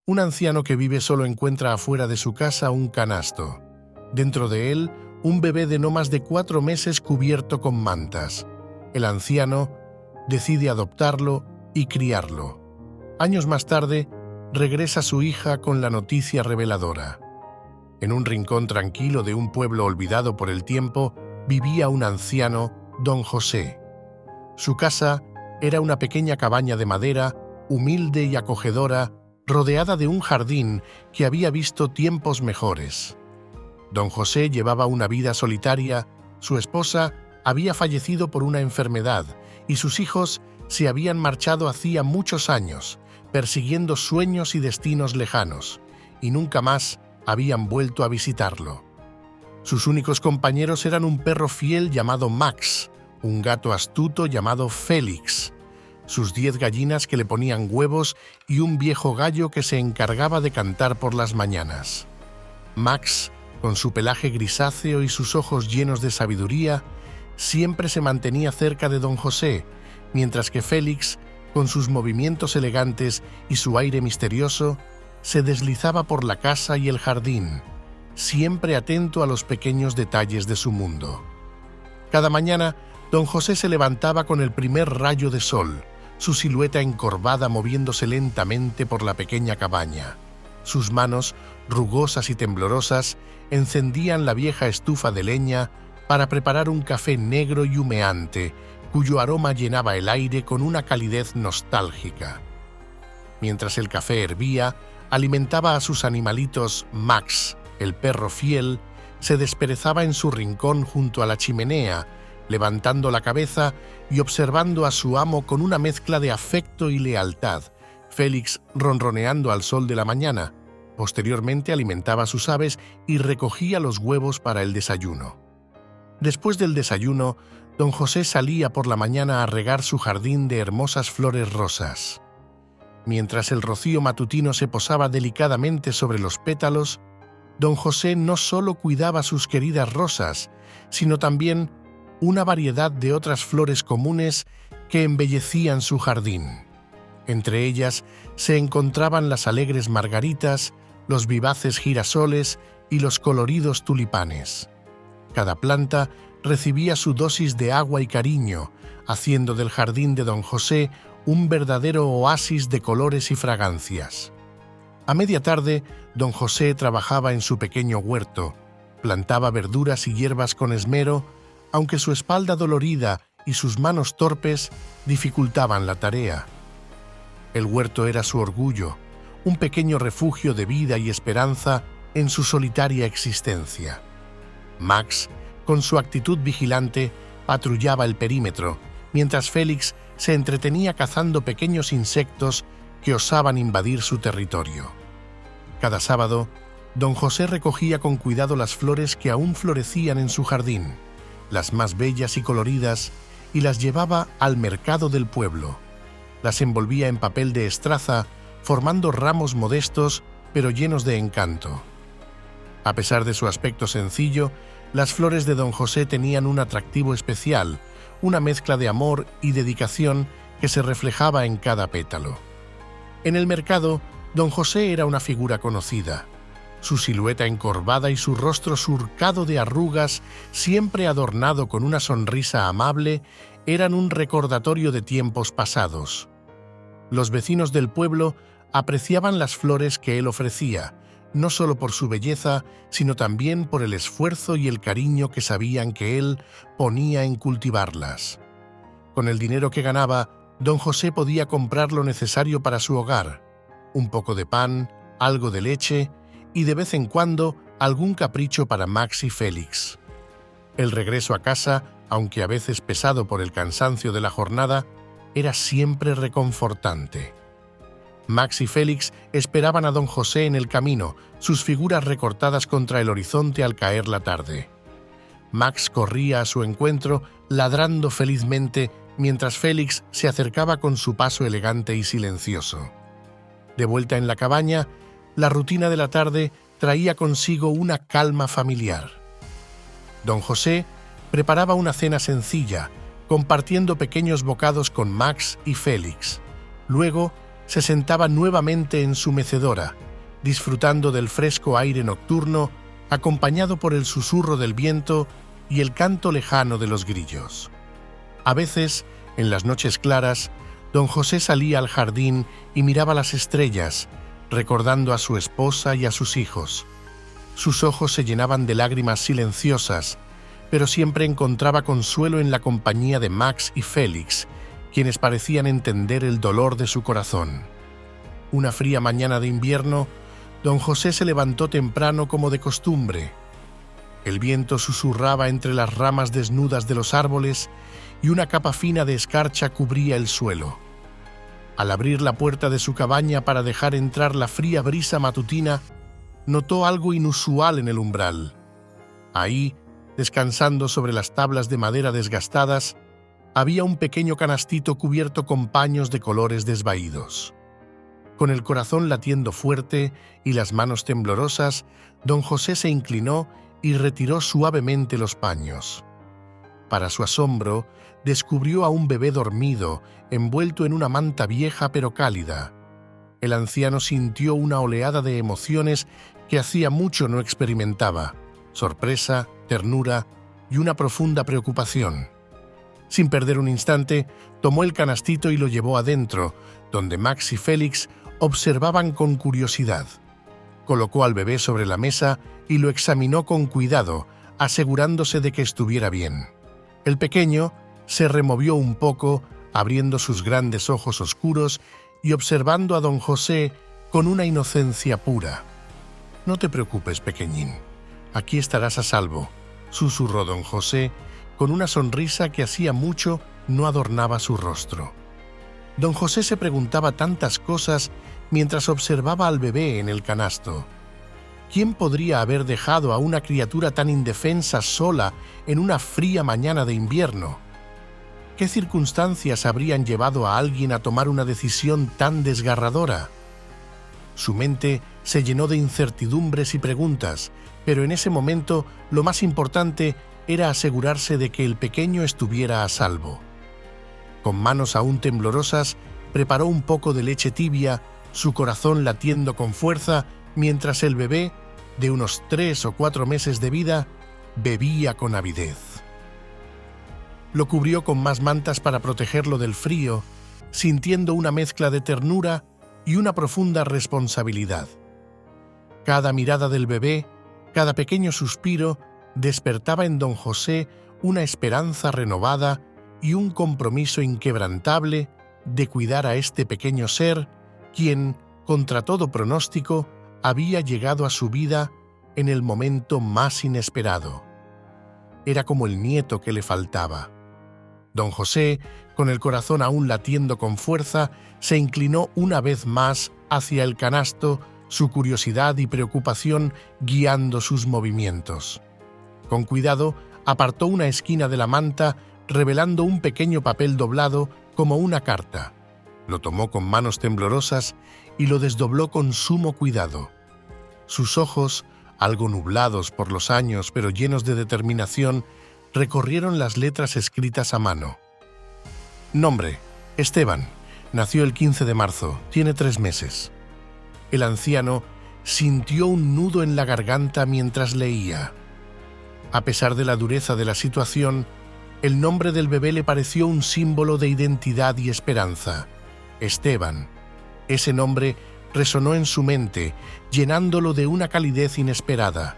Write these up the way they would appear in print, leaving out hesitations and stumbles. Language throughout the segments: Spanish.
Un anciano que vive solo encuentra afuera de su casa un canasto. Dentro de él, un bebé de no más de 4 meses cubierto con mantas. El anciano decide adoptarlo y criarlo. Años más tarde, regresa su hija con la noticia reveladora. En un rincón tranquilo de un pueblo olvidado por el tiempo, vivía un anciano, don José. Su casa era una pequeña cabaña de madera, humilde y acogedora, rodeada de un jardín que había visto tiempos mejores. Don José llevaba una vida solitaria, su esposa había fallecido por una enfermedad y sus hijos se habían marchado hacía muchos años, persiguiendo sueños y destinos lejanos, y nunca más habían vuelto a visitarlo. Sus únicos compañeros eran un perro fiel llamado Max, un gato astuto llamado Félix, sus 10 gallinas que le ponían huevos y un viejo gallo que se encargaba de cantar por las mañanas. Max, con su pelaje grisáceo y sus ojos llenos de sabiduría, siempre se mantenía cerca de don José, mientras que Félix, con sus movimientos elegantes y su aire misterioso, se deslizaba por la casa y el jardín, siempre atento a los pequeños detalles de su mundo. Cada mañana, don José se levantaba con el primer rayo de sol, su silueta encorvada moviéndose lentamente por la pequeña cabaña. Sus manos, rugosas y temblorosas, encendían la vieja estufa de leña para preparar un café negro y humeante, cuyo aroma llenaba el aire con una calidez nostálgica. Mientras el café hervía, alimentaba a sus animalitos. Max, el perro fiel, se desperezaba en su rincón junto a la chimenea, levantando la cabeza y observando a su amo con una mezcla de afecto y lealtad. Félix ronroneando al sol de la mañana. Posteriormente alimentaba a sus aves y recogía los huevos para el desayuno. Después del desayuno, don José salía por la mañana a regar su jardín de hermosas flores rosas. Mientras el rocío matutino se posaba delicadamente sobre los pétalos, don José no solo cuidaba sus queridas rosas, sino también una variedad de otras flores comunes que embellecían su jardín. Entre ellas se encontraban las alegres margaritas, los vivaces girasoles y los coloridos tulipanes. Cada planta recibía su dosis de agua y cariño, haciendo del jardín de don José un verdadero oasis de colores y fragancias. A media tarde, don José trabajaba en su pequeño huerto, plantaba verduras y hierbas con esmero, aunque su espalda dolorida y sus manos torpes dificultaban la tarea. El huerto era su orgullo, un pequeño refugio de vida y esperanza en su solitaria existencia. Max, con su actitud vigilante, patrullaba el perímetro, mientras Félix se entretenía cazando pequeños insectos que osaban invadir su territorio. Cada sábado, don José recogía con cuidado las flores que aún florecían en su jardín, las más bellas y coloridas, y las llevaba al mercado del pueblo. Las envolvía en papel de estraza, formando ramos modestos pero llenos de encanto. A pesar de su aspecto sencillo, las flores de don José tenían un atractivo especial, una mezcla de amor y dedicación que se reflejaba en cada pétalo. En el mercado, don José era una figura conocida. Su silueta encorvada y su rostro surcado de arrugas, siempre adornado con una sonrisa amable, eran un recordatorio de tiempos pasados. Los vecinos del pueblo apreciaban las flores que él ofrecía, no solo por su belleza, sino también por el esfuerzo y el cariño que sabían que él ponía en cultivarlas. Con el dinero que ganaba, don José podía comprar lo necesario para su hogar: un poco de pan, algo de leche y de vez en cuando algún capricho para Max y Félix. El regreso a casa, aunque a veces pesado por el cansancio de la jornada, era siempre reconfortante. Max y Félix esperaban a don José en el camino, sus figuras recortadas contra el horizonte al caer la tarde. Max corría a su encuentro, ladrando felizmente, mientras Félix se acercaba con su paso elegante y silencioso. De vuelta en la cabaña, la rutina de la tarde traía consigo una calma familiar. Don José preparaba una cena sencilla, compartiendo pequeños bocados con Max y Félix. Luego, se sentaba nuevamente en su mecedora, disfrutando del fresco aire nocturno, acompañado por el susurro del viento y el canto lejano de los grillos. A veces, en las noches claras, don José salía al jardín y miraba las estrellas, recordando a su esposa y a sus hijos. Sus ojos se llenaban de lágrimas silenciosas, pero siempre encontraba consuelo en la compañía de Max y Félix, quienes parecían entender el dolor de su corazón. Una fría mañana de invierno, don José se levantó temprano como de costumbre. El viento susurraba entre las ramas desnudas de los árboles y una capa fina de escarcha cubría el suelo. Al abrir la puerta de su cabaña para dejar entrar la fría brisa matutina, notó algo inusual en el umbral. Ahí, descansando sobre las tablas de madera desgastadas, había un pequeño canastito cubierto con paños de colores desvaídos. Con el corazón latiendo fuerte y las manos temblorosas, don José se inclinó y retiró suavemente los paños. Para su asombro, descubrió a un bebé dormido, envuelto en una manta vieja pero cálida. El anciano sintió una oleada de emociones que hacía mucho no experimentaba: sorpresa, ternura y una profunda preocupación. Sin perder un instante, tomó el canastito y lo llevó adentro, donde Max y Félix observaban con curiosidad. Colocó al bebé sobre la mesa y lo examinó con cuidado, asegurándose de que estuviera bien. El pequeño se removió un poco, abriendo sus grandes ojos oscuros y observando a don José con una inocencia pura. «No te preocupes, pequeñín. Aquí estarás a salvo», susurró don José, con una sonrisa que hacía mucho no adornaba su rostro. Don José se preguntaba tantas cosas mientras observaba al bebé en el canasto. ¿Quién podría haber dejado a una criatura tan indefensa sola en una fría mañana de invierno? ¿Qué circunstancias habrían llevado a alguien a tomar una decisión tan desgarradora? Su mente se llenó de incertidumbres y preguntas, pero en ese momento lo más importante era asegurarse de que el pequeño estuviera a salvo. Con manos aún temblorosas, preparó un poco de leche tibia, su corazón latiendo con fuerza, mientras el bebé, de unos 3 o 4 meses de vida, bebía con avidez. Lo cubrió con más mantas para protegerlo del frío, sintiendo una mezcla de ternura y una profunda responsabilidad. Cada mirada del bebé, cada pequeño suspiro, despertaba en don José una esperanza renovada y un compromiso inquebrantable de cuidar a este pequeño ser, quien, contra todo pronóstico, había llegado a su vida en el momento más inesperado. Era como el nieto que le faltaba. Don José, con el corazón aún latiendo con fuerza, se inclinó una vez más hacia el canasto, su curiosidad y preocupación guiando sus movimientos. Con cuidado, apartó una esquina de la manta, revelando un pequeño papel doblado como una carta. Lo tomó con manos temblorosas y lo desdobló con sumo cuidado. Sus ojos, algo nublados por los años pero llenos de determinación, recorrieron las letras escritas a mano. Nombre: Esteban. Nació el 15 de marzo. Tiene 3 meses. El anciano sintió un nudo en la garganta mientras leía. A pesar de la dureza de la situación, el nombre del bebé le pareció un símbolo de identidad y esperanza. Esteban. Ese nombre resonó en su mente, llenándolo de una calidez inesperada.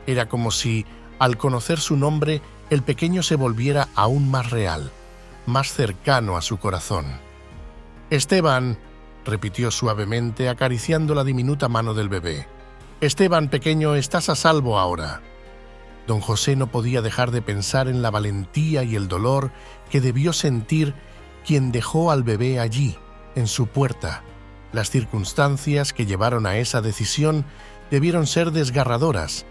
Era como si, al conocer su nombre, el pequeño se volviera aún más real, más cercano a su corazón. «Esteban», repitió suavemente, acariciando la diminuta mano del bebé. «Esteban, pequeño, estás a salvo ahora». Don José no podía dejar de pensar en la valentía y el dolor que debió sentir quien dejó al bebé allí, en su puerta. Las circunstancias que llevaron a esa decisión debieron ser desgarradoras,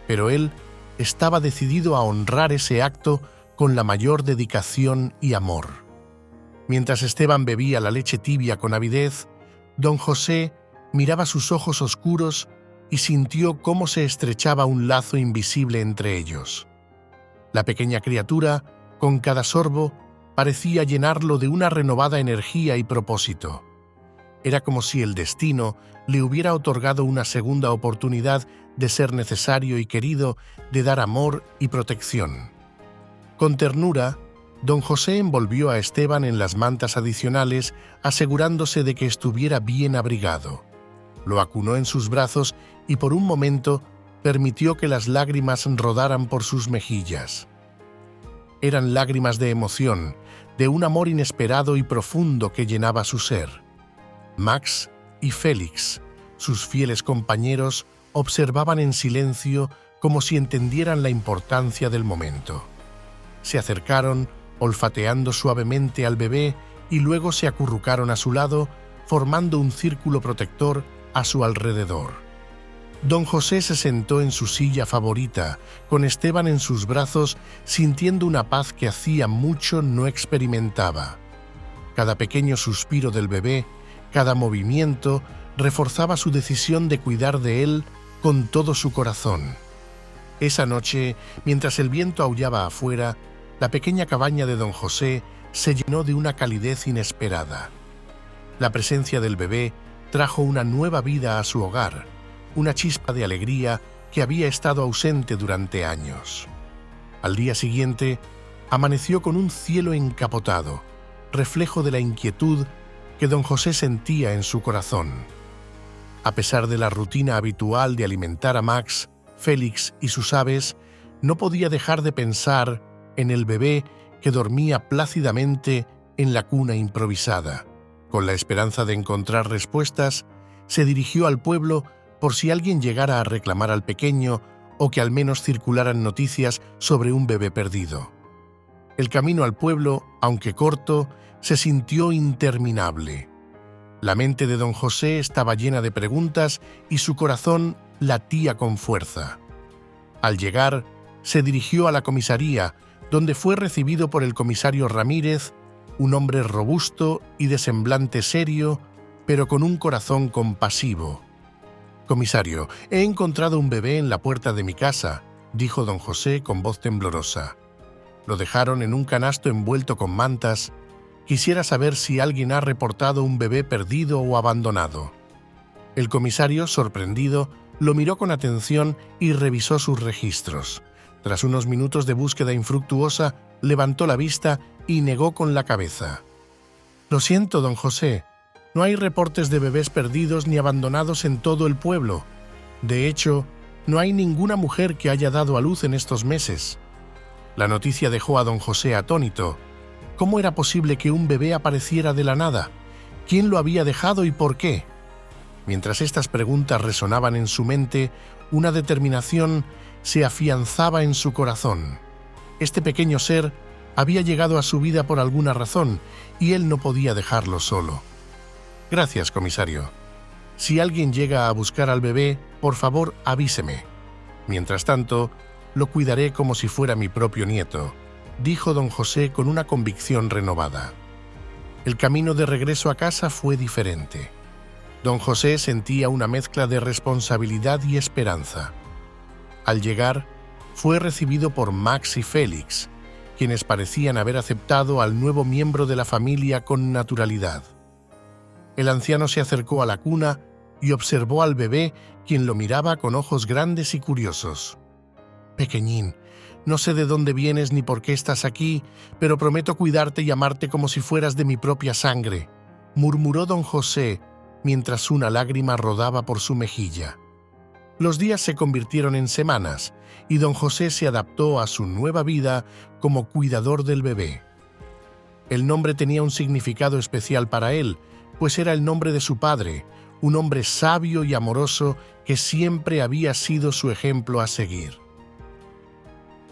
pero él estaba decidido a honrar ese acto con la mayor dedicación y amor. Mientras Esteban bebía la leche tibia con avidez, don José miraba sus ojos oscuros y sintió cómo se estrechaba un lazo invisible entre ellos. La pequeña criatura, con cada sorbo, parecía llenarlo de una renovada energía y propósito. Era como si el destino le hubiera otorgado una segunda oportunidad de ser necesario y querido, de dar amor y protección. Con ternura, don José envolvió a Esteban en las mantas adicionales, asegurándose de que estuviera bien abrigado. Lo acunó en sus brazos y por un momento permitió que las lágrimas rodaran por sus mejillas. Eran lágrimas de emoción, de un amor inesperado y profundo que llenaba su ser. Max y Félix, sus fieles compañeros, observaban en silencio como si entendieran la importancia del momento. Se acercaron, olfateando suavemente al bebé, y luego se acurrucaron a su lado, formando un círculo protector a su alrededor. Don José se sentó en su silla favorita, con Esteban en sus brazos, sintiendo una paz que hacía mucho no experimentaba. Cada pequeño suspiro del bebé, cada movimiento, reforzaba su decisión de cuidar de él con todo su corazón. Esa noche, mientras el viento aullaba afuera, la pequeña cabaña de don José se llenó de una calidez inesperada. La presencia del bebé trajo una nueva vida a su hogar, una chispa de alegría que había estado ausente durante años. Al día siguiente, amaneció con un cielo encapotado, reflejo de la inquietud que don José sentía en su corazón. A pesar de la rutina habitual de alimentar a Max, Félix y sus aves, no podía dejar de pensar en el bebé que dormía plácidamente en la cuna improvisada. Con la esperanza de encontrar respuestas, se dirigió al pueblo por si alguien llegara a reclamar al pequeño o que al menos circularan noticias sobre un bebé perdido. El camino al pueblo, aunque corto, se sintió interminable. La mente de don José estaba llena de preguntas y su corazón latía con fuerza. Al llegar, se dirigió a la comisaría, donde fue recibido por el comisario Ramírez, un hombre robusto y de semblante serio, pero con un corazón compasivo. «Comisario, he encontrado un bebé en la puerta de mi casa», dijo don José con voz temblorosa. «Lo dejaron en un canasto envuelto con mantas. Quisiera saber si alguien ha reportado un bebé perdido o abandonado». El comisario, sorprendido, lo miró con atención y revisó sus registros. Tras unos minutos de búsqueda infructuosa, levantó la vista y negó con la cabeza. «Lo siento, don José. No hay reportes de bebés perdidos ni abandonados en todo el pueblo. De hecho, no hay ninguna mujer que haya dado a luz en estos meses». La noticia dejó a don José atónito. ¿Cómo era posible que un bebé apareciera de la nada? ¿Quién lo había dejado y por qué? Mientras estas preguntas resonaban en su mente, una determinación se afianzaba en su corazón. Este pequeño ser había llegado a su vida por alguna razón y él no podía dejarlo solo. «Gracias, comisario. Si alguien llega a buscar al bebé, por favor avíseme. Mientras tanto, lo cuidaré como si fuera mi propio nieto», dijo don José con una convicción renovada. El camino de regreso a casa fue diferente. Don José sentía una mezcla de responsabilidad y esperanza. Al llegar, fue recibido por Max y Félix, quienes parecían haber aceptado al nuevo miembro de la familia con naturalidad. El anciano se acercó a la cuna y observó al bebé, quien lo miraba con ojos grandes y curiosos. «Pequeñín, no sé de dónde vienes ni por qué estás aquí, pero prometo cuidarte y amarte como si fueras de mi propia sangre», murmuró don José, mientras una lágrima rodaba por su mejilla. Los días se convirtieron en semanas y don José se adaptó a su nueva vida como cuidador del bebé. El nombre tenía un significado especial para él, pues era el nombre de su padre, un hombre sabio y amoroso que siempre había sido su ejemplo a seguir.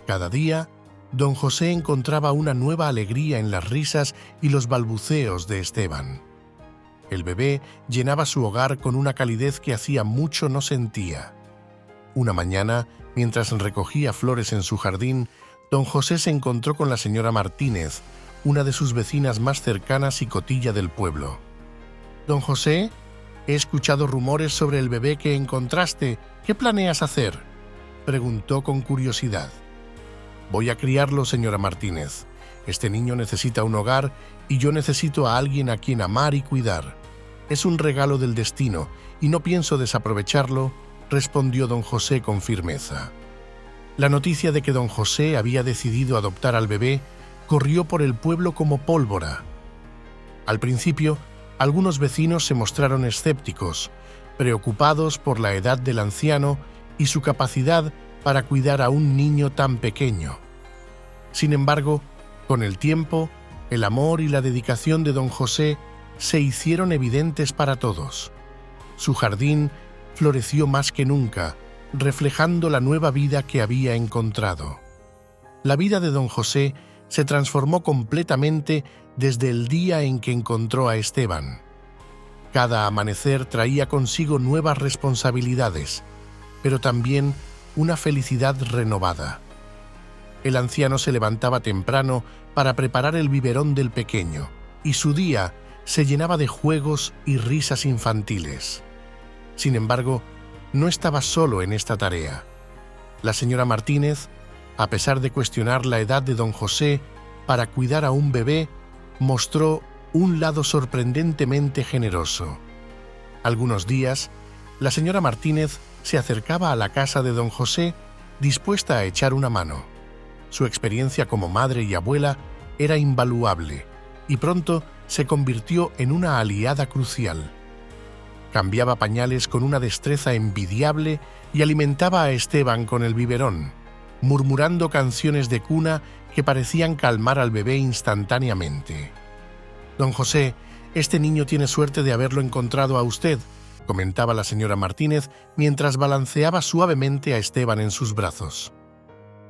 Cada día, don José encontraba una nueva alegría en las risas y los balbuceos de Esteban. El bebé llenaba su hogar con una calidez que hacía mucho no sentía. Una mañana, mientras recogía flores en su jardín, don José se encontró con la señora Martínez, una de sus vecinas más cercanas y cotilla del pueblo. «Don José, he escuchado rumores sobre el bebé que encontraste. ¿Qué planeas hacer?», preguntó con curiosidad. «Voy a criarlo, señora Martínez. Este niño necesita un hogar y yo necesito a alguien a quien amar y cuidar. Es un regalo del destino y no pienso desaprovecharlo, respondió don José con firmeza. La noticia de que don José había decidido adoptar al bebé corrió por el pueblo como pólvora. Al principio, algunos vecinos se mostraron escépticos, preocupados por la edad del anciano y su capacidad para cuidar a un niño tan pequeño. Sin embargo, con el tiempo, el amor y la dedicación de don José se hicieron evidentes para todos. Su jardín floreció más que nunca, reflejando la nueva vida que había encontrado. La vida de don José se transformó completamente desde el día en que encontró a Esteban. Cada amanecer traía consigo nuevas responsabilidades, pero también una felicidad renovada. El anciano se levantaba temprano para preparar el biberón del pequeño, y su día se llenaba de juegos y risas infantiles. Sin embargo, no estaba solo en esta tarea. La señora Martínez, a pesar de cuestionar la edad de don José para cuidar a un bebé, mostró un lado sorprendentemente generoso. Algunos días, la señora Martínez se acercaba a la casa de don José dispuesta a echar una mano. Su experiencia como madre y abuela era invaluable y pronto se convirtió en una aliada crucial. Cambiaba pañales con una destreza envidiable y alimentaba a Esteban con el biberón, murmurando canciones de cuna que parecían calmar al bebé instantáneamente. «Don José, este niño tiene suerte de haberlo encontrado a usted», comentaba la señora Martínez mientras balanceaba suavemente a Esteban en sus brazos.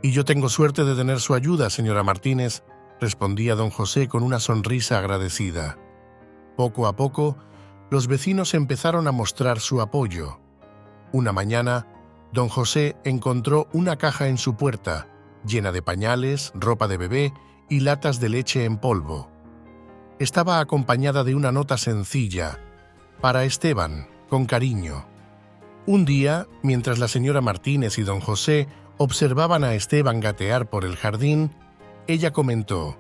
«Y yo tengo suerte de tener su ayuda, señora Martínez», respondía don José con una sonrisa agradecida. Poco a poco, los vecinos empezaron a mostrar su apoyo. Una mañana, don José encontró una caja en su puerta, llena de pañales, ropa de bebé y latas de leche en polvo. Estaba acompañada de una nota sencilla, para Esteban, con cariño. Un día, mientras la señora Martínez y don José observaban a Esteban gatear por el jardín, ella comentó: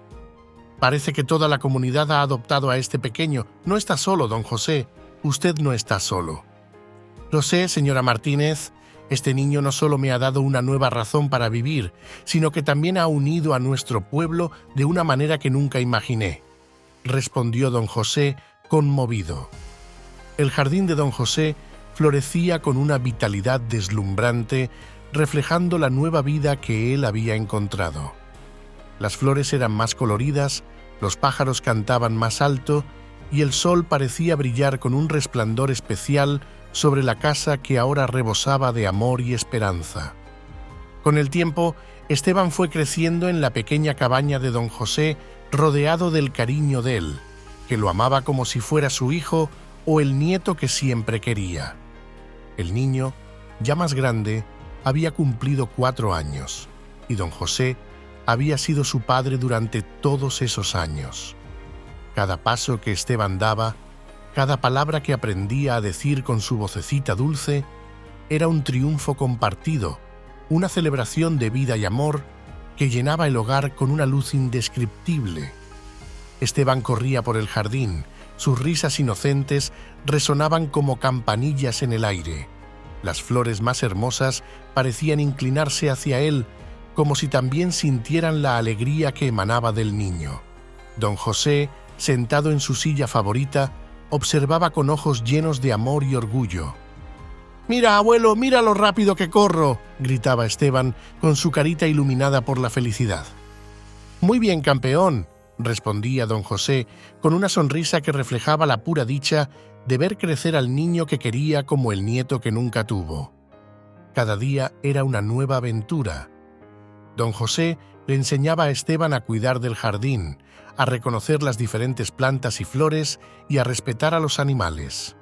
«Parece que toda la comunidad ha adoptado a este pequeño. No está solo, don José. Usted no está solo». «Lo sé, señora Martínez. Este niño no solo me ha dado una nueva razón para vivir, sino que también ha unido a nuestro pueblo de una manera que nunca imaginé», respondió don José, conmovido. El jardín de don José florecía con una vitalidad deslumbrante, reflejando la nueva vida que él había encontrado. Las flores eran más coloridas, los pájaros cantaban más alto y el sol parecía brillar con un resplandor especial sobre la casa que ahora rebosaba de amor y esperanza. Con el tiempo, Esteban fue creciendo en la pequeña cabaña de don José, rodeado del cariño de él, que lo amaba como si fuera su hijo o el nieto que siempre quería. El niño, ya más grande, había cumplido 4 años, y don José había sido su padre durante todos esos años. Cada paso que Esteban daba, cada palabra que aprendía a decir con su vocecita dulce, era un triunfo compartido, una celebración de vida y amor que llenaba el hogar con una luz indescriptible. Esteban corría por el jardín, sus risas inocentes resonaban como campanillas en el aire. Las flores más hermosas parecían inclinarse hacia él, como si también sintieran la alegría que emanaba del niño. Don José, sentado en su silla favorita, observaba con ojos llenos de amor y orgullo. «Mira, abuelo, mira lo rápido que corro», gritaba Esteban, con su carita iluminada por la felicidad. «Muy bien, campeón», respondía don José, con una sonrisa que reflejaba la pura dicha de ver crecer al niño que quería como el nieto que nunca tuvo. Cada día era una nueva aventura. Don José le enseñaba a Esteban a cuidar del jardín, a reconocer las diferentes plantas y flores y a respetar a los animales.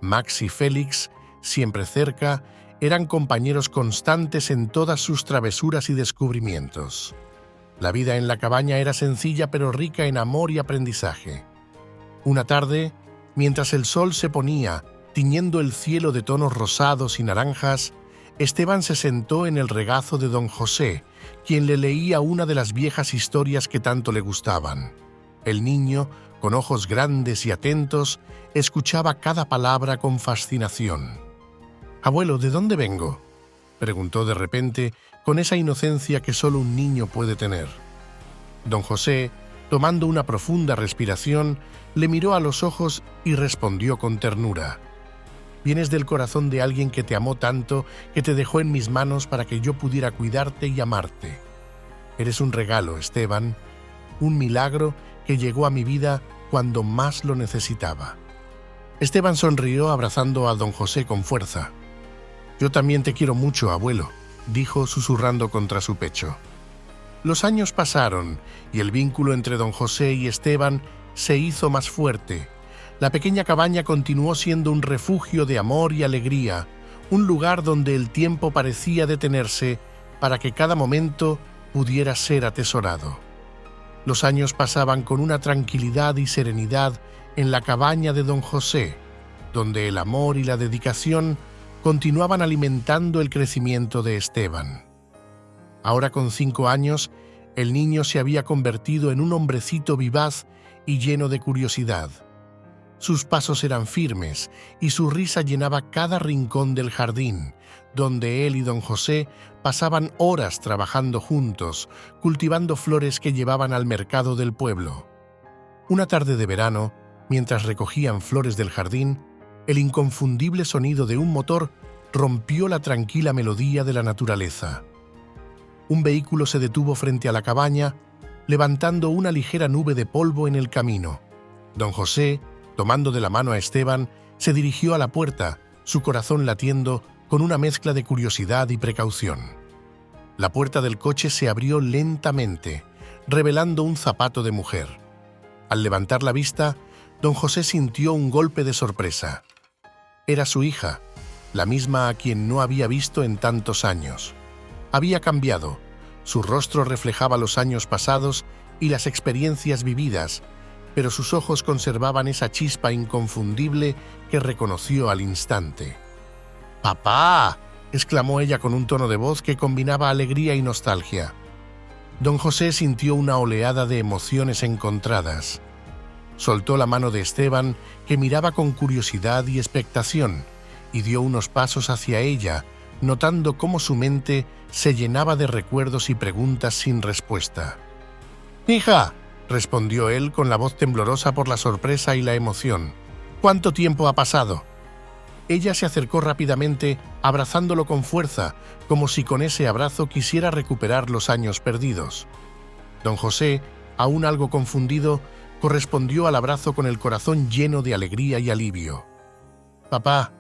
Max y Félix, siempre cerca, eran compañeros constantes en todas sus travesuras y descubrimientos. La vida en la cabaña era sencilla pero rica en amor y aprendizaje. Una tarde, mientras el sol se ponía, tiñendo el cielo de tonos rosados y naranjas, Esteban se sentó en el regazo de don José, quien le leía una de las viejas historias que tanto le gustaban. El niño, Con ojos grandes y atentos, escuchaba cada palabra con fascinación. «Abuelo, ¿de dónde vengo?», preguntó de repente con esa inocencia que solo un niño puede tener. Don José, tomando una profunda respiración, le miró a los ojos y respondió con ternura: «Vienes del corazón de alguien que te amó tanto que te dejó en mis manos para que yo pudiera cuidarte y amarte. Eres un regalo, Esteban, un milagro que llegó a mi vida cuando más lo necesitaba». Esteban sonrió abrazando a don José con fuerza. «Yo también te quiero mucho, abuelo», dijo susurrando contra su pecho. Los años pasaron y el vínculo entre don José y Esteban se hizo más fuerte. La pequeña cabaña continuó siendo un refugio de amor y alegría, un lugar donde el tiempo parecía detenerse para que cada momento pudiera ser atesorado. Los años pasaban con una tranquilidad y serenidad en la cabaña de don José, donde el amor y la dedicación continuaban alimentando el crecimiento de Esteban. Ahora, con 5 años, el niño se había convertido en un hombrecito vivaz y lleno de curiosidad. Sus pasos eran firmes y su risa llenaba cada rincón del jardín, donde él y don José pasaban horas trabajando juntos, cultivando flores que llevaban al mercado del pueblo. Una tarde de verano, mientras recogían flores del jardín, el inconfundible sonido de un motor rompió la tranquila melodía de la naturaleza. Un vehículo se detuvo frente a la cabaña, levantando una ligera nube de polvo en el camino. Don José, tomando de la mano a Esteban, se dirigió a la puerta, su corazón latiendo con una mezcla de curiosidad y precaución. La puerta del coche se abrió lentamente, revelando un zapato de mujer. Al levantar la vista, don José sintió un golpe de sorpresa. Era su hija, la misma a quien no había visto en tantos años. Había cambiado, su rostro reflejaba los años pasados y las experiencias vividas, pero sus ojos conservaban esa chispa inconfundible que reconoció al instante. «¡Papá!», exclamó ella con un tono de voz que combinaba alegría y nostalgia. Don José sintió una oleada de emociones encontradas. Soltó la mano de Esteban, que miraba con curiosidad y expectación, y dio unos pasos hacia ella, notando cómo su mente se llenaba de recuerdos y preguntas sin respuesta. «¡Hija!», respondió él con la voz temblorosa por la sorpresa y la emoción. «¿Cuánto tiempo ha pasado?». Ella se acercó rápidamente, abrazándolo con fuerza, como si con ese abrazo quisiera recuperar los años perdidos. Don José, aún algo confundido, correspondió al abrazo con el corazón lleno de alegría y alivio. «Papá,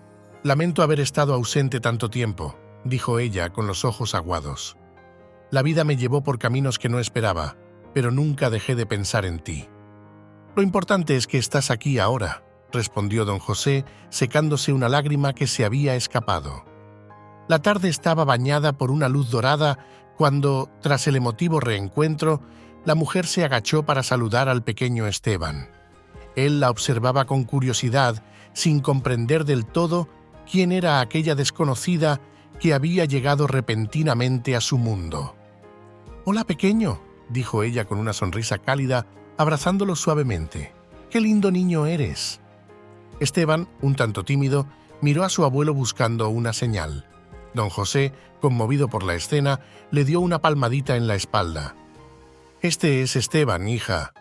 lamento haber estado ausente tanto tiempo», dijo ella con los ojos aguados. «La vida me llevó por caminos que no esperaba, pero nunca dejé de pensar en ti». «Lo importante es que estás aquí ahora», respondió don José, secándose una lágrima que se había escapado. La tarde estaba bañada por una luz dorada cuando, tras el emotivo reencuentro, la mujer se agachó para saludar al pequeño Esteban. Él la observaba con curiosidad, sin comprender del todo quién era aquella desconocida que había llegado repentinamente a su mundo. «Hola, pequeño», dijo ella con una sonrisa cálida, abrazándolo suavemente. «¡Qué lindo niño eres!». Esteban, un tanto tímido, miró a su abuelo buscando una señal. Don José, conmovido por la escena, le dio una palmadita en la espalda. «Este es Esteban, hija.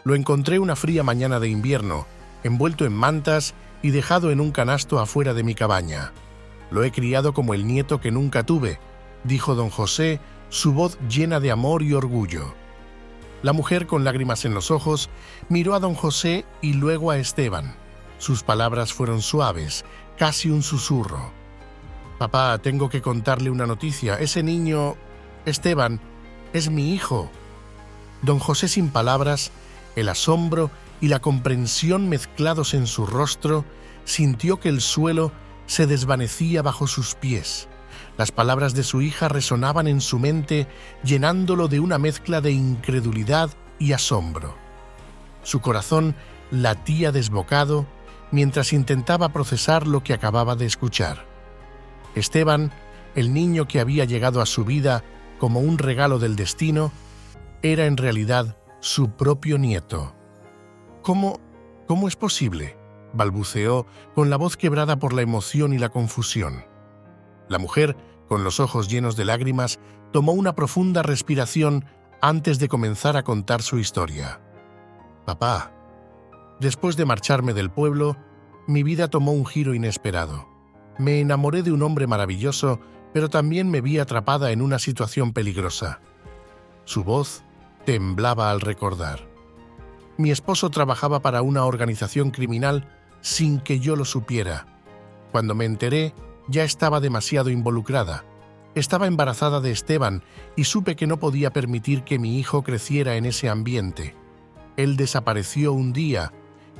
Lo encontré una fría mañana de invierno, envuelto en mantas y dejado en un canasto afuera de mi cabaña. Lo he criado como el nieto que nunca tuve», dijo don José, su voz llena de amor y orgullo. La mujer, con lágrimas en los ojos, miró a don José y luego a Esteban. Sus palabras fueron suaves, casi un susurro. «Papá, tengo que contarle una noticia. Ese niño, Esteban, es mi hijo». Don José, sin palabras, el asombro y la comprensión mezclados en su rostro, sintió que el suelo se desvanecía bajo sus pies. Las palabras de su hija resonaban en su mente, llenándolo de una mezcla de incredulidad y asombro. Su corazón latía desbocado mientras intentaba procesar lo que acababa de escuchar. Esteban, el niño que había llegado a su vida como un regalo del destino, era en realidad su propio nieto. ¿Cómo? ¿Cómo es posible?, balbuceó con la voz quebrada por la emoción y la confusión. La mujer, con los ojos llenos de lágrimas, tomó una profunda respiración antes de comenzar a contar su historia. Papá, después de marcharme del pueblo, mi vida tomó un giro inesperado. Me enamoré de un hombre maravilloso, pero también me vi atrapada en una situación peligrosa. Su voz temblaba al recordar. Mi esposo trabajaba para una organización criminal sin que yo lo supiera. Cuando me enteré, ya estaba demasiado involucrada. Estaba embarazada de Esteban y supe que no podía permitir que mi hijo creciera en ese ambiente. Él desapareció un día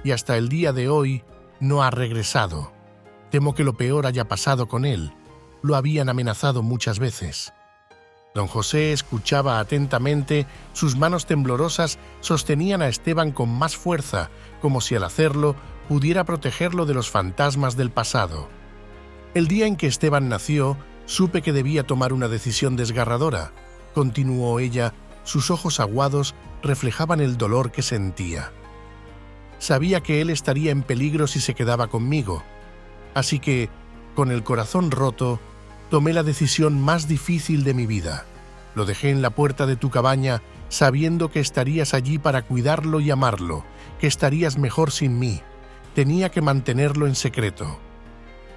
y hasta el día de hoy no ha regresado. Temo que lo peor haya pasado con él. Lo habían amenazado muchas veces. Don José escuchaba atentamente, sus manos temblorosas sostenían a Esteban con más fuerza, como si al hacerlo pudiera protegerlo de los fantasmas del pasado. El día en que Esteban nació, supe que debía tomar una decisión desgarradora, continuó ella, sus ojos aguados reflejaban el dolor que sentía. Sabía que él estaría en peligro si se quedaba conmigo, así que, con el corazón roto, tomé la decisión más difícil de mi vida. Lo dejé en la puerta de tu cabaña sabiendo que estarías allí para cuidarlo y amarlo, que estarías mejor sin mí. Tenía que mantenerlo en secreto.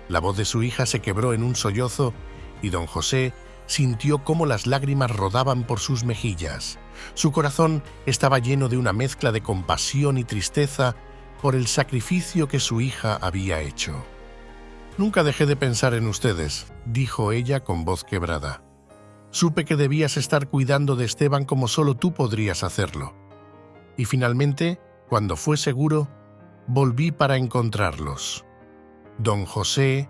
La voz de su hija se quebró en un sollozo y don José sintió cómo las lágrimas rodaban por sus mejillas. Su corazón estaba lleno de una mezcla de compasión y tristeza por el sacrificio que su hija había hecho. «Nunca dejé de pensar en ustedes», dijo ella con voz quebrada. «Supe que debías estar cuidando de Esteban como solo tú podrías hacerlo. Y finalmente, cuando fue seguro, volví para encontrarlos». Don José,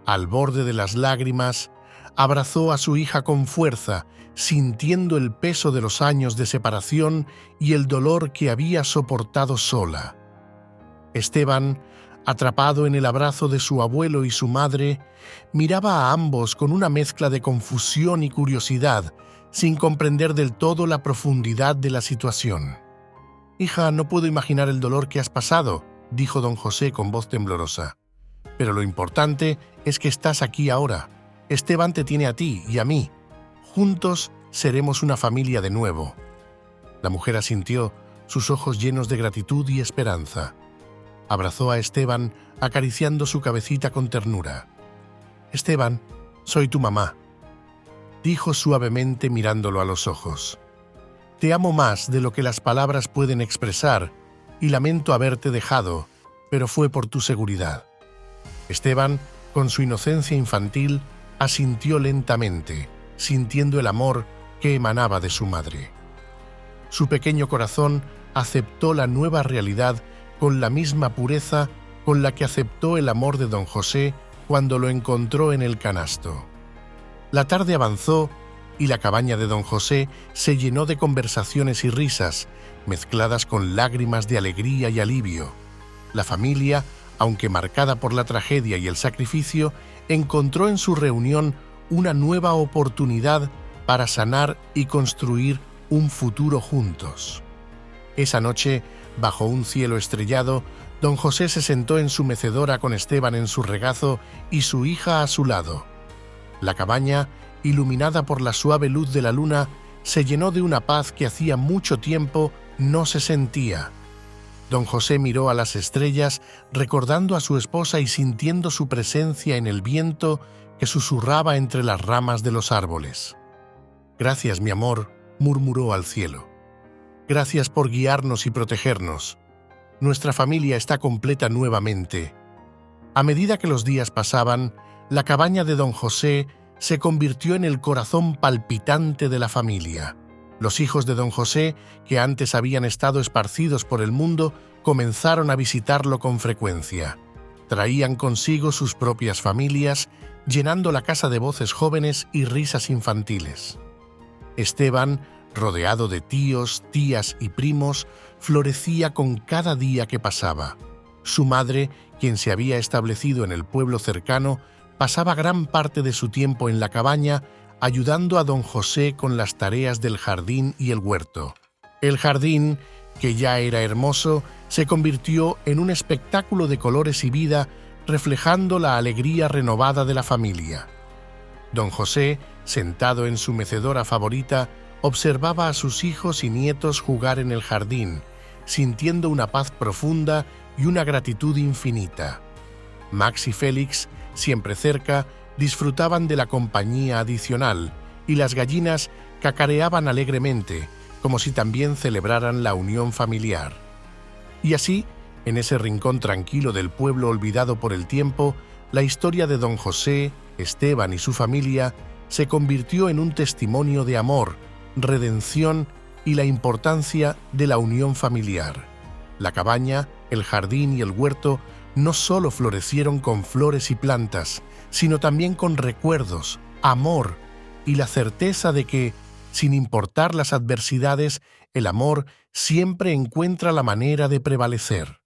al borde de las lágrimas, abrazó a su hija con fuerza, sintiendo el peso de los años de separación y el dolor que había soportado sola. Esteban, atrapado en el abrazo de su abuelo y su madre, miraba a ambos con una mezcla de confusión y curiosidad, sin comprender del todo la profundidad de la situación. «Hija, no puedo imaginar el dolor que has pasado», dijo don José con voz temblorosa. «Pero lo importante es que estás aquí ahora. Esteban te tiene a ti y a mí. Juntos seremos una familia de nuevo». La mujer asintió, sus ojos llenos de gratitud y esperanza. Abrazó a Esteban, acariciando su cabecita con ternura. «Esteban, soy tu mamá», dijo suavemente mirándolo a los ojos. «Te amo más de lo que las palabras pueden expresar y lamento haberte dejado, pero fue por tu seguridad». Esteban, con su inocencia infantil, asintió lentamente, sintiendo el amor que emanaba de su madre. Su pequeño corazón aceptó la nueva realidad con la misma pureza con la que aceptó el amor de don José cuando lo encontró en el canasto. La tarde avanzó y la cabaña de don José se llenó de conversaciones y risas, mezcladas con lágrimas de alegría y alivio. La familia, aunque marcada por la tragedia y el sacrificio, encontró en su reunión una nueva oportunidad para sanar y construir un futuro juntos. Esa noche, bajo un cielo estrellado, don José se sentó en su mecedora con Esteban en su regazo y su hija a su lado. La cabaña, iluminada por la suave luz de la luna, se llenó de una paz que hacía mucho tiempo no se sentía. Don José miró a las estrellas, recordando a su esposa y sintiendo su presencia en el viento que susurraba entre las ramas de los árboles. «Gracias, mi amor», murmuró al cielo. «Gracias por guiarnos y protegernos. Nuestra familia está completa nuevamente». A medida que los días pasaban, la cabaña de don José se convirtió en el corazón palpitante de la familia. Los hijos de don José, que antes habían estado esparcidos por el mundo, comenzaron a visitarlo con frecuencia. Traían consigo sus propias familias, llenando la casa de voces jóvenes y risas infantiles. Esteban, rodeado de tíos, tías y primos, florecía con cada día que pasaba. Su madre, quien se había establecido en el pueblo cercano, pasaba gran parte de su tiempo en la cabaña, ayudando a don José con las tareas del jardín y el huerto. El jardín, que ya era hermoso, se convirtió en un espectáculo de colores y vida, reflejando la alegría renovada de la familia. Don José, sentado en su mecedora favorita, observaba a sus hijos y nietos jugar en el jardín, sintiendo una paz profunda y una gratitud infinita. Max y Félix, siempre cerca, disfrutaban de la compañía adicional, y las gallinas cacareaban alegremente, como si también celebraran la unión familiar. Y así, en ese rincón tranquilo del pueblo olvidado por el tiempo, la historia de don José, Esteban y su familia se convirtió en un testimonio de amor, redención y la importancia de la unión familiar. La cabaña, el jardín y el huerto no solo florecieron con flores y plantas, sino también con recuerdos, amor y la certeza de que, sin importar las adversidades, el amor siempre encuentra la manera de prevalecer.